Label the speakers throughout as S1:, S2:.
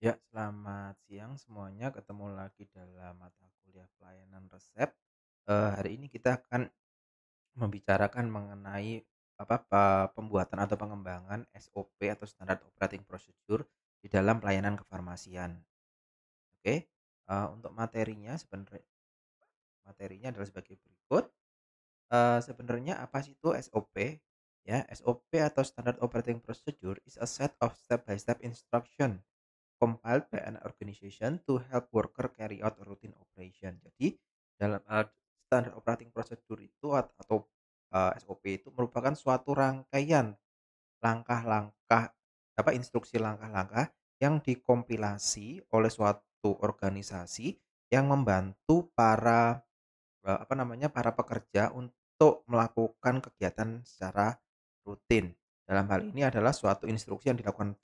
S1: Ya, selamat siang semuanya. Ketemu lagi dalam mata kuliah pelayanan resep. Hari ini kita akan membicarakan mengenai pembuatan atau pengembangan SOP atau Standard Operating Procedure di dalam pelayanan kefarmasian. Oke, untuk materinya adalah sebagai berikut. Sebenarnya apa sih itu SOP? Ya, SOP atau Standard Operating Procedure is a set of step-by-step instruction compiled by an organization to help worker carry out a routine operation. Jadi dalam standar operating procedure itu atau SOP itu merupakan suatu rangkaian langkah-langkah instruksi langkah-langkah yang dikompilasi oleh suatu organisasi yang membantu para pekerja untuk melakukan kegiatan secara rutin. Dalam hal ini adalah suatu instruksi yang dilakukan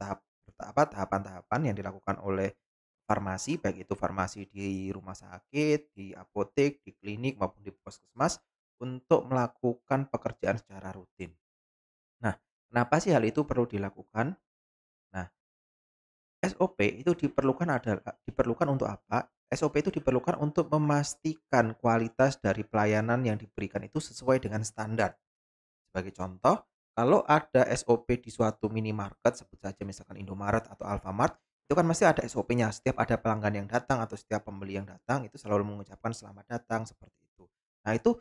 S1: tahapan-tahapan yang dilakukan oleh farmasi, baik itu farmasi di rumah sakit, di apotek, di klinik maupun di puskesmas untuk melakukan pekerjaan secara rutin. Nah, kenapa sih hal itu perlu dilakukan? Nah, SOP itu diperlukan untuk apa? SOP itu diperlukan untuk memastikan kualitas dari pelayanan yang diberikan itu sesuai dengan standar. Sebagai contoh, kalau ada SOP di suatu minimarket, sebut saja misalkan Indomaret atau Alfamart, itu kan masih ada SOP-nya. Setiap ada pelanggan yang datang atau setiap pembeli yang datang itu selalu mengucapkan selamat datang seperti itu. Nah, itu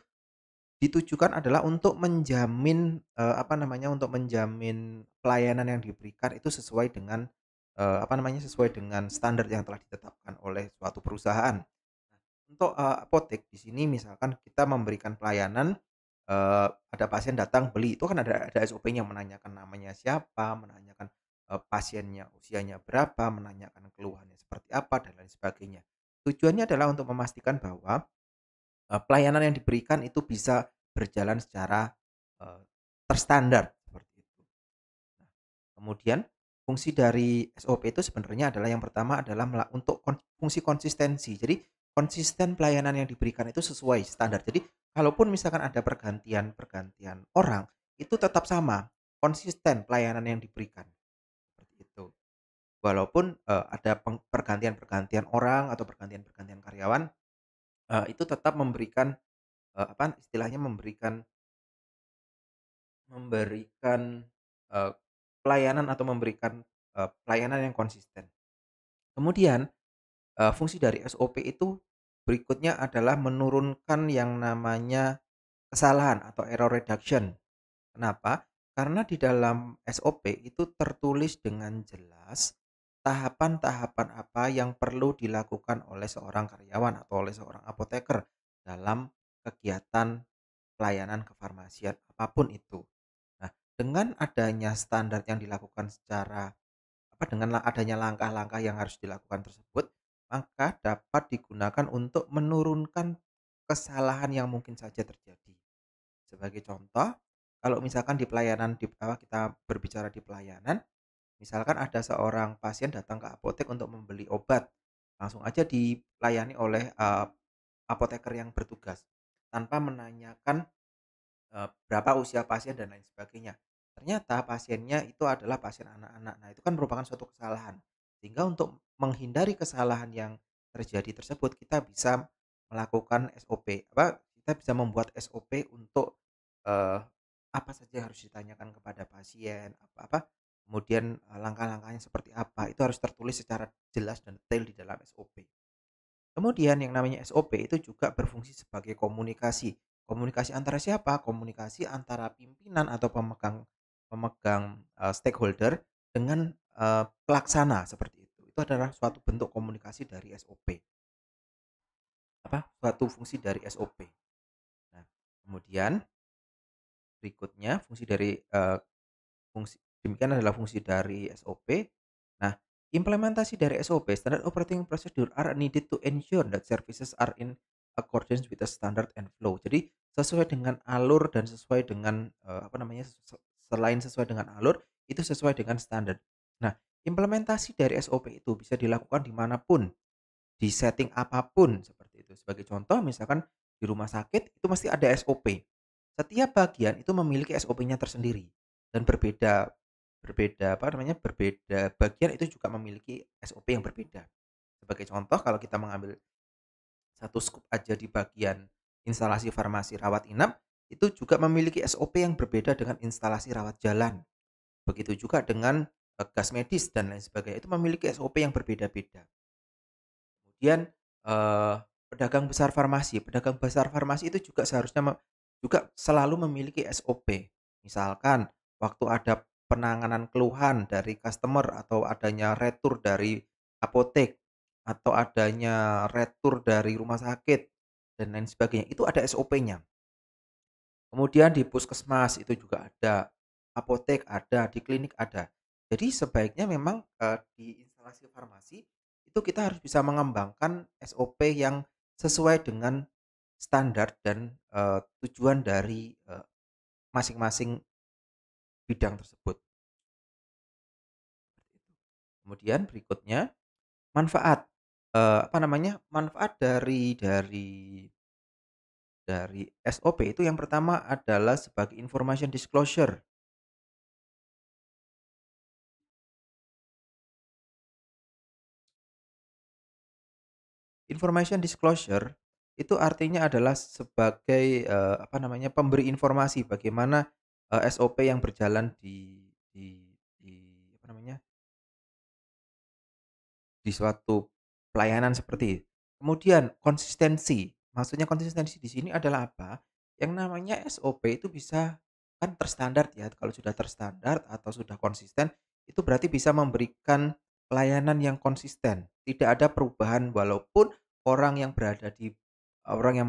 S1: ditujukan adalah untuk menjamin, untuk menjamin pelayanan yang diberikan itu sesuai dengan, sesuai dengan standar yang telah ditetapkan oleh suatu perusahaan. Nah, untuk, apotek di sini misalkan kita memberikan pelayanan, ada pasien datang beli, itu kan ada SOP-nya menanyakan namanya siapa, menanyakan, pasiennya usianya berapa, menanyakan keluhannya seperti apa, dan lain sebagainya. Tujuannya adalah untuk memastikan bahwa pelayanan yang diberikan itu bisa berjalan secara, eee, terstandar seperti itu. Nah, kemudian fungsi dari SOP itu sebenarnya adalah yang pertama adalah untuk fungsi konsistensi. Jadi konsisten pelayanan yang diberikan itu sesuai standar. Jadi kalaupun misalkan ada pergantian orang, itu tetap sama, konsisten pelayanan yang diberikan, seperti itu. Walaupun, ada pergantian-pergantian orang atau pergantian-pergantian karyawan, itu tetap memberikan, istilahnya memberikan memberikan, eee, pelayanan atau memberikan, pelayanan yang konsisten. Kemudian, fungsi dari SOP itu berikutnya adalah menurunkan yang namanya kesalahan atau error reduction. Kenapa? Karena di dalam SOP itu tertulis dengan jelas tahapan-tahapan apa yang perlu dilakukan oleh seorang karyawan atau oleh seorang apoteker dalam kegiatan pelayanan kefarmasian apapun itu. Nah, dengan adanya standar yang dilakukan adanya langkah-langkah yang harus dilakukan tersebut, maka dapat digunakan untuk menurunkan kesalahan yang mungkin saja terjadi. Sebagai contoh, kalau misalkan kita berbicara di pelayanan, misalkan ada seorang pasien datang ke apotek untuk membeli obat, langsung aja dilayani oleh, apoteker yang bertugas, tanpa menanyakan berapa usia pasien dan lain sebagainya. Ternyata pasiennya itu adalah pasien anak-anak. Nah, itu kan merupakan suatu kesalahan. Sehingga untuk menghindari kesalahan yang terjadi tersebut, kita bisa melakukan kita bisa membuat SOP untuk, eee, apa saja yang harus ditanyakan kepada pasien, kemudian, langkah-langkahnya seperti apa, itu harus tertulis secara jelas dan detail di dalam SOP. Kemudian yang namanya SOP itu juga berfungsi sebagai komunikasi. Komunikasi antara siapa? Komunikasi antara pimpinan atau pemegang pemegang, stakeholder dengan, pelaksana seperti itu. Itu adalah suatu bentuk komunikasi dari SOP, suatu fungsi dari SOP. Nah, kemudian berikutnya demikian adalah fungsi dari SOP. Nah, implementasi dari SOP, Standard Operating Procedure, are needed to ensure that services are in accordance with the standard and flow. Jadi sesuai dengan alur dan sesuai dengan, selain sesuai dengan alur, itu sesuai dengan standar. Nah, implementasi dari SOP itu bisa dilakukan dimanapun, di setting apapun seperti itu. Sebagai contoh misalkan di rumah sakit itu mesti ada SOP. Setiap bagian itu memiliki SOP-nya tersendiri dan berbeda berbeda apa namanya, berbeda bagian itu juga memiliki SOP yang berbeda. Sebagai contoh kalau kita mengambil satu skup aja di bagian instalasi farmasi rawat inap, itu juga memiliki SOP yang berbeda dengan instalasi rawat jalan. Begitu juga dengan, gas medis dan lain sebagainya, itu memiliki SOP yang berbeda-beda. Kemudian, eee, pedagang besar farmasi itu juga seharusnya juga selalu memiliki SOP. Misalkan waktu ada penanganan keluhan dari customer atau adanya retur dari apotek, atau adanya retur dari rumah sakit dan lain sebagainya, itu ada SOP-nya. Kemudian di puskesmas itu juga ada, apotek ada, di klinik ada. Jadi sebaiknya memang, di instalasi farmasi itu kita harus bisa mengembangkan SOP yang sesuai dengan standar dan, tujuan dari, masing-masing bidang tersebut. Kemudian berikutnya manfaat, apa namanya, manfaat dari SOP itu yang pertama adalah sebagai information disclosure. Information disclosure itu artinya adalah sebagai, apa namanya, pemberi informasi bagaimana, SOP yang berjalan di apa namanya, di suatu pelayanan seperti kemudian konsistensi, maksudnya konsistensi di sini adalah apa, yang namanya SOP itu bisa kan terstandar ya, kalau sudah terstandar atau sudah konsisten, itu berarti bisa memberikan pelayanan yang konsisten, tidak ada perubahan walaupun orang yang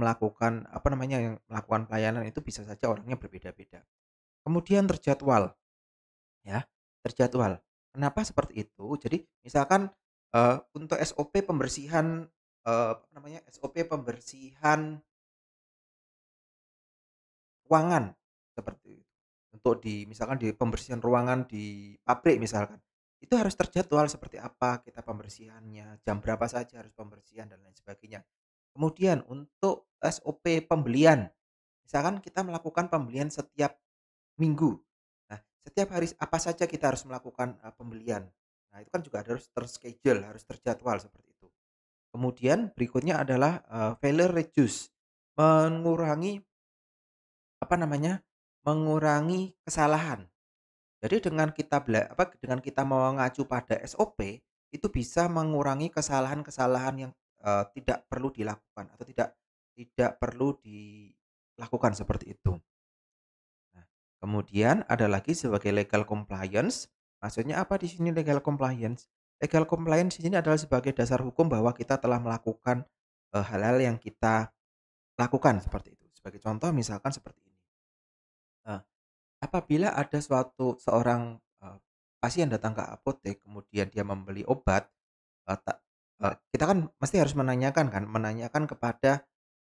S1: melakukan, apa namanya, yang melakukan pelayanan itu bisa saja orangnya berbeda-beda. Kemudian terjadwal. Ya, terjadwal. Kenapa seperti itu? Jadi misalkan, untuk SOP pembersihan, apa namanya, SOP pembersihan ruangan, seperti itu. Untuk misalkan di pembersihan ruangan di pabrik misalkan, itu harus terjadwal seperti apa kita pembersihannya, jam berapa saja harus pembersihan dan lain sebagainya. Kemudian untuk SOP pembelian, misalkan kita melakukan pembelian setiap minggu. Nah, setiap hari apa saja kita harus melakukan, pembelian. Nah, itu kan juga harus harus terjadwal seperti itu. Kemudian berikutnya adalah, failure reduce, mengurangi apa namanya, mengurangi kesalahan. Jadi dengan kita mengacu pada SOP, itu bisa mengurangi kesalahan-kesalahan yang, tidak perlu dilakukan atau tidak perlu dilakukan seperti itu. Nah, kemudian ada lagi sebagai legal compliance. Maksudnya apa di sini legal compliance? Legal compliance di sini adalah sebagai dasar hukum bahwa kita telah melakukan, hal-hal yang kita lakukan seperti itu. Sebagai contoh misalkan seperti ini, eee, apabila ada seorang, pasien datang ke apotek kemudian dia membeli obat, kita kan mesti harus menanyakan kepada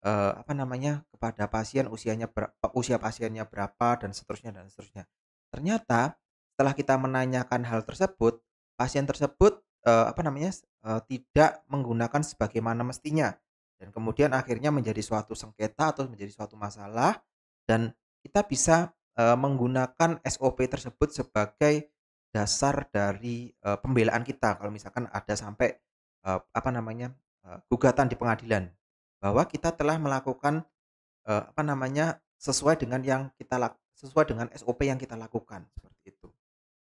S1: apa namanya, kepada pasien usia pasiennya berapa dan seterusnya dan seterusnya. Ternyata setelah kita menanyakan hal tersebut, pasien tersebut, apa namanya, tidak menggunakan sebagaimana mestinya dan kemudian akhirnya menjadi suatu sengketa atau menjadi suatu masalah dan kita bisa, menggunakan SOP tersebut sebagai dasar dari, pembelaan kita kalau misalkan ada sampai, apa namanya, gugatan di pengadilan. Bahwa kita telah melakukan, apa namanya, sesuai dengan SOP yang kita lakukan, seperti itu.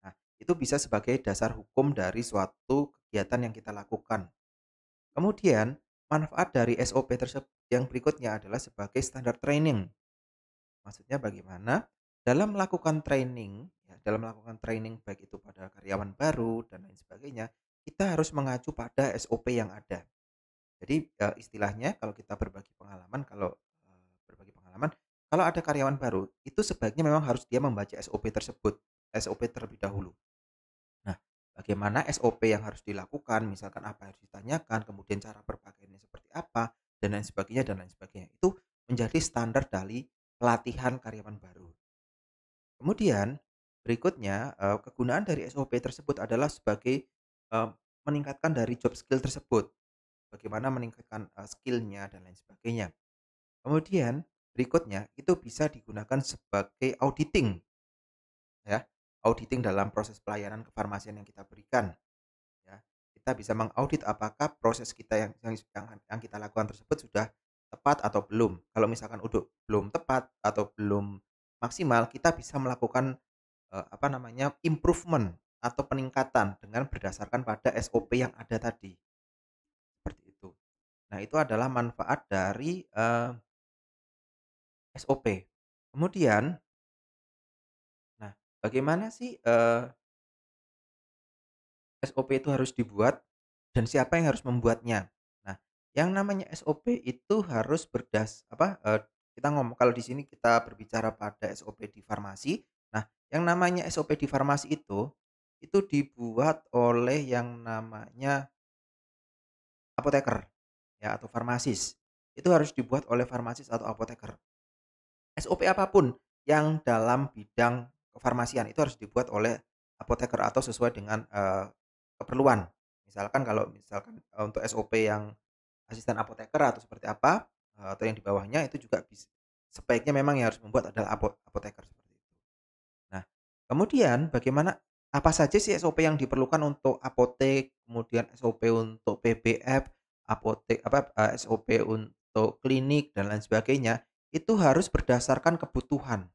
S1: Nah, itu bisa sebagai dasar hukum dari suatu kegiatan yang kita lakukan. Kemudian, manfaat dari SOP tersebut yang berikutnya adalah sebagai standar training. Maksudnya bagaimana? Dalam melakukan training baik itu pada karyawan baru dan lain sebagainya, kita harus mengacu pada SOP yang ada. Jadi, istilahnya berbagi pengalaman, kalau ada karyawan baru, itu sebaiknya memang harus dia membaca SOP tersebut, SOP terlebih dahulu. Nah, bagaimana SOP yang harus dilakukan, misalkan apa yang harus ditanyakan, kemudian cara berpakaiannya seperti apa, dan lain sebagainya dan lain sebagainya. Itu menjadi standar dari pelatihan karyawan baru. Kemudian berikutnya, kegunaan dari SOP tersebut adalah sebagai, meningkatkan dari job skill tersebut. Bagaimana meningkatkan, skill-nya dan lain sebagainya. Kemudian berikutnya itu bisa digunakan sebagai auditing ya. auditing dalam proses pelayanan kefarmasian yang kita berikan, ya. Kita bisa mengaudit apakah proses kita yang kita lakukan tersebut sudah tepat atau belum. Kalau misalkan udah belum tepat atau belum maksimal, kita bisa melakukan, apa namanya, improvement atau peningkatan dengan berdasarkan pada SOP yang ada tadi, seperti itu. Nah, itu adalah manfaat dari, SOP. Kemudian, nah, bagaimana sih, SOP itu harus dibuat dan siapa yang harus membuatnya? Nah, yang namanya SOP itu harus kita ngomong kalau di sini kita berbicara pada SOP di farmasi. Nah, yang namanya SOP di farmasi itu dibuat oleh yang namanya apoteker, ya, atau farmasis. Itu harus dibuat oleh farmasis atau apoteker. SOP apapun yang dalam bidang kefarmasian itu harus dibuat oleh apoteker atau sesuai dengan, keperluan. Misalkan, untuk SOP yang asisten apoteker atau seperti apa, atau yang di bawahnya itu juga sebaiknya memang yang harus membuat adalah apoteker seperti itu. Nah, kemudian apa saja sih SOP yang diperlukan untuk apotek, kemudian SOP untuk PBF, SOP untuk klinik dan lain sebagainya, itu harus berdasarkan kebutuhan,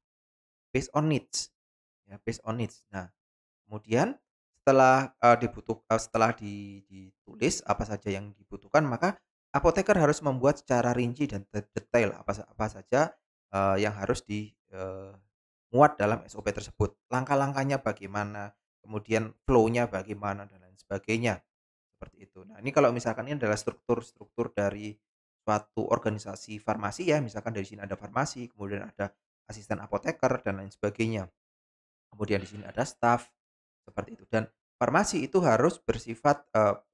S1: based on needs, ya, based on needs. Nah, kemudian setelah ditulis apa saja yang dibutuhkan, maka apoteker harus membuat secara rinci dan detail apa saja, yang harus muat dalam SOP tersebut. Langkah-langkahnya bagaimana, kemudian flow-nya bagaimana dan lain sebagainya, seperti itu. Nah, ini kalau misalkan ini adalah struktur-struktur dari suatu organisasi farmasi ya, misalkan dari sini ada farmasi, kemudian ada asisten apoteker dan lain sebagainya. Kemudian di sini ada staf, seperti itu. Dan farmasi itu harus bersifat,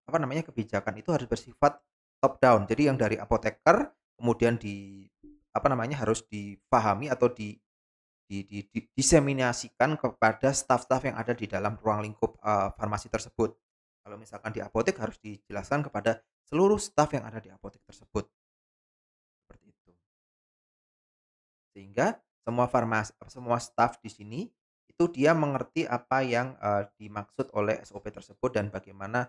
S1: kebijakan itu harus bersifat top down. Jadi yang dari apoteker kemudian harus dipahami atau diseminasikan kepada staf-staf yang ada di dalam ruang lingkup, farmasi tersebut. Kalau misalkan di apotek harus dijelaskan kepada seluruh staf yang ada di apotek tersebut, seperti itu. Sehingga semua staf di sini, itu dia mengerti apa yang, dimaksud oleh SOP tersebut dan bagaimana,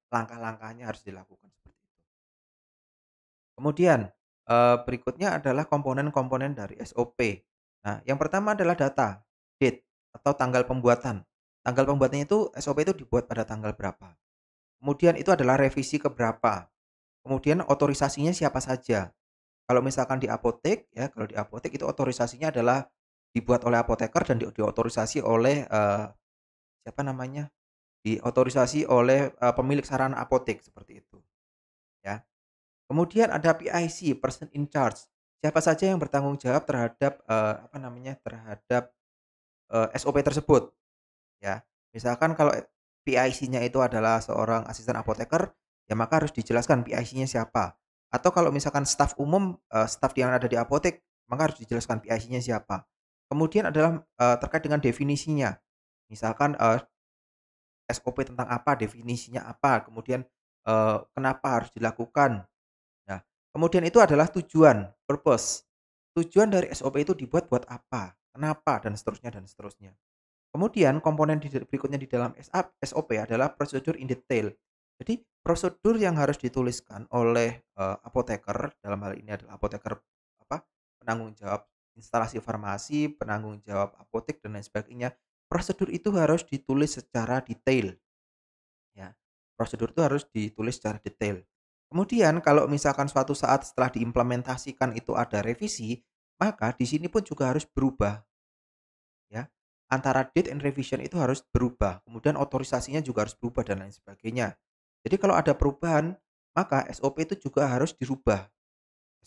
S1: langkah-langkahnya harus dilakukan, seperti itu. Kemudian, berikutnya adalah komponen-komponen dari SOP. Nah, yang pertama adalah data, date, atau tanggal pembuatan. Tanggal pembuatannya itu SOP itu dibuat pada tanggal berapa. Kemudian itu adalah revisi ke berapa. Kemudian otorisasinya siapa saja. Kalau misalkan di apotek ya, kalau di apotek itu otorisasinya adalah dibuat oleh apoteker dan diotorisasi oleh, siapa namanya, diotorisasi oleh, pemilik sarana apotek, seperti itu, ya. Kemudian ada PIC, person in charge. Siapa saja yang bertanggung jawab terhadap, terhadap, SOP tersebut, ya. Misalkan kalau PIC-nya itu adalah seorang asisten apoteker, ya maka harus dijelaskan PIC-nya siapa. Atau kalau misalkan staf umum, staf yang ada di apotek, maka harus dijelaskan PIC-nya siapa. Kemudian adalah, terkait dengan definisinya. Misalkan, SOP tentang apa, definisinya apa, kemudian, kenapa harus dilakukan. Nah, kemudian itu adalah tujuan, purpose. Tujuan dari SOP itu dibuat buat apa, kenapa, dan seterusnya dan seterusnya. Kemudian komponen berikutnya di dalam SOP adalah prosedur in detail. Jadi prosedur yang harus dituliskan oleh, apoteker, dalam hal ini adalah apoteker penanggung jawab instalasi farmasi, penanggung jawab apotek dan lain sebagainya. Prosedur itu harus ditulis secara detail, ya. Prosedur itu harus ditulis secara detail. Kemudian kalau misalkan suatu saat setelah diimplementasikan itu ada revisi, maka di sini pun juga harus berubah. Ya, antara date and revision itu harus berubah, kemudian otorisasinya juga harus berubah dan lain sebagainya. Jadi kalau ada perubahan, maka SOP itu juga harus dirubah.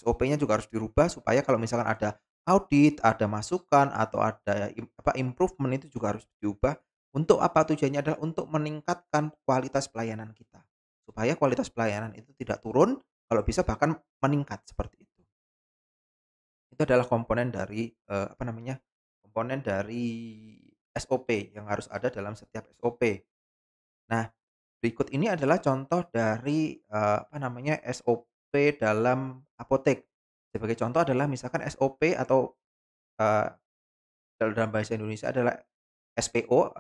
S1: SOP-nya juga harus dirubah supaya kalau misalkan ada audit, ada masukan atau ada improvement itu juga harus diubah. Untuk apa? Tujuannya adalah untuk meningkatkan kualitas pelayanan kita. Supaya kualitas pelayanan itu tidak turun, kalau bisa bahkan meningkat seperti itu. Itu adalah komponen dari SOP yang harus ada dalam setiap SOP. Nah, berikut ini adalah contoh dari, SOP dalam apotek. Sebagai contoh adalah misalkan SOP atau, eee, kalau dalam bahasa Indonesia adalah SPO,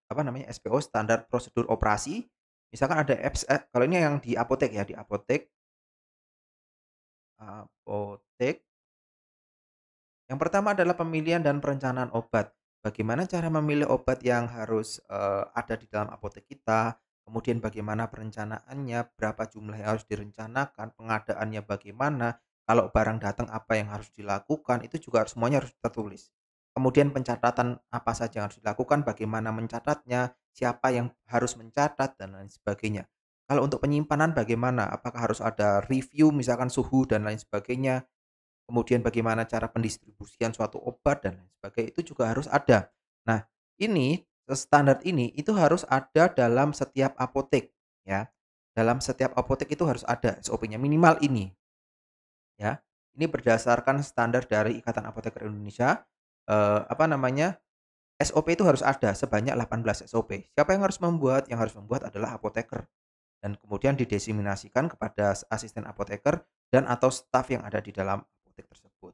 S1: apa namanya, SPO standar prosedur operasi. Misalkan ada kalau ini yang di apotek ya, di apotek apotek yang pertama adalah pemilihan dan perencanaan obat. Bagaimana cara memilih obat yang harus, ada di dalam apotek kita, kemudian bagaimana perencanaannya, berapa jumlah yang harus direncanakan, pengadaannya bagaimana, kalau barang datang apa yang harus dilakukan, itu juga semuanya harus tertulis. Kemudian pencatatan apa saja yang harus dilakukan, bagaimana mencatatnya, siapa yang harus mencatat, dan lain sebagainya. Kalau untuk penyimpanan bagaimana, apakah harus ada review misalkan suhu dan lain sebagainya. Kemudian bagaimana cara pendistribusian suatu obat dan lain sebagainya, itu juga harus ada. Nah, ini, standar ini itu harus ada dalam setiap apotek, ya. Dalam setiap apotek itu harus ada SOP-nya, minimal ini, ya. Ini berdasarkan standar dari Ikatan Apoteker Indonesia, apa namanya, SOP itu harus ada sebanyak 18 SOP. Siapa yang harus membuat? Yang harus membuat adalah apoteker dan kemudian didesiminasikan kepada asisten apoteker dan atau staf yang ada di dalam apotek tersebut.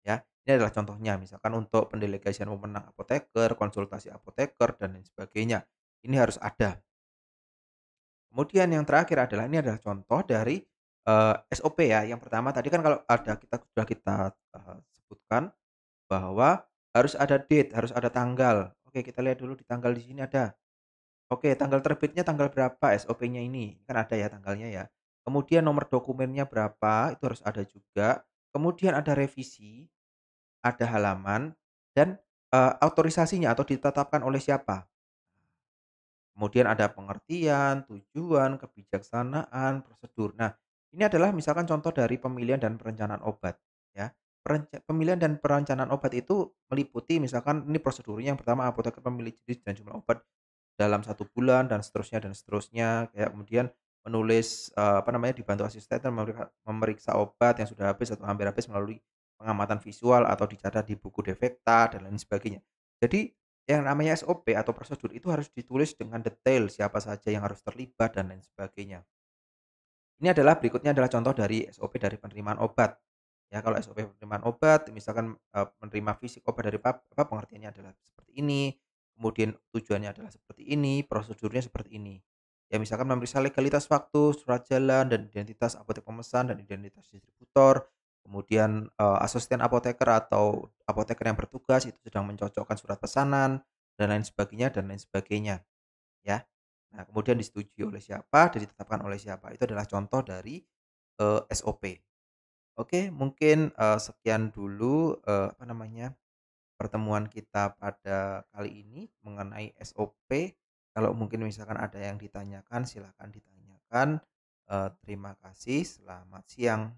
S1: Ya, ini adalah contohnya misalkan untuk pendelegasian wewenang apoteker, konsultasi apoteker dan lain sebagainya. Ini harus ada. Kemudian yang terakhir adalah ini adalah contoh dari, SOP ya. Yang pertama tadi kan kalau ada kita sudah kita, sebutkan bahwa harus ada date, harus ada tanggal. Oke, kita lihat dulu di tanggal di sini ada. Oke, tanggal terbitnya tanggal berapa SOP-nya ini, kan ada ya tanggalnya ya. Kemudian nomor dokumennya berapa, itu harus ada juga. Kemudian ada revisi, ada halaman dan, autorisasinya atau ditetapkan oleh siapa. Kemudian ada pengertian, tujuan, kebijaksanaan, prosedur. Nah, ini adalah misalkan contoh dari pemilihan dan perencanaan obat, ya. Pemilihan dan perencanaan obat itu meliputi misalkan ini prosedurnya yang pertama apoteker memilih jenis dan jumlah obat dalam 1 bulan dan seterusnya, kayak kemudian menulis, apa namanya, dibantu asisten memeriksa obat yang sudah habis atau hampir habis melalui pengamatan visual atau dicatat di buku defekta dan lain sebagainya. Jadi, yang namanya SOP atau prosedur itu harus ditulis dengan detail, siapa saja yang harus terlibat dan lain sebagainya. Ini adalah berikutnya adalah contoh dari SOP dari penerimaan obat. Ya, kalau SOP penerimaan obat misalkan, menerima fisik obat dari pengertiannya adalah seperti ini, kemudian tujuannya adalah seperti ini, prosedurnya seperti ini. Ya misalkan memeriksa legalitas waktu, surat jalan, dan identitas apotek pemesan dan identitas distributor. Kemudian, asisten apoteker atau apoteker yang bertugas itu sedang mencocokkan surat pesanan dan lain sebagainya, ya. Nah, kemudian disetujui oleh siapa dan ditetapkan oleh siapa, itu adalah contoh dari, SOP. Oke, mungkin, sekian dulu, apa namanya, pertemuan kita pada kali ini mengenai SOP. Kalau mungkin misalkan ada yang ditanyakan, silakan ditanyakan. Terima kasih, selamat siang.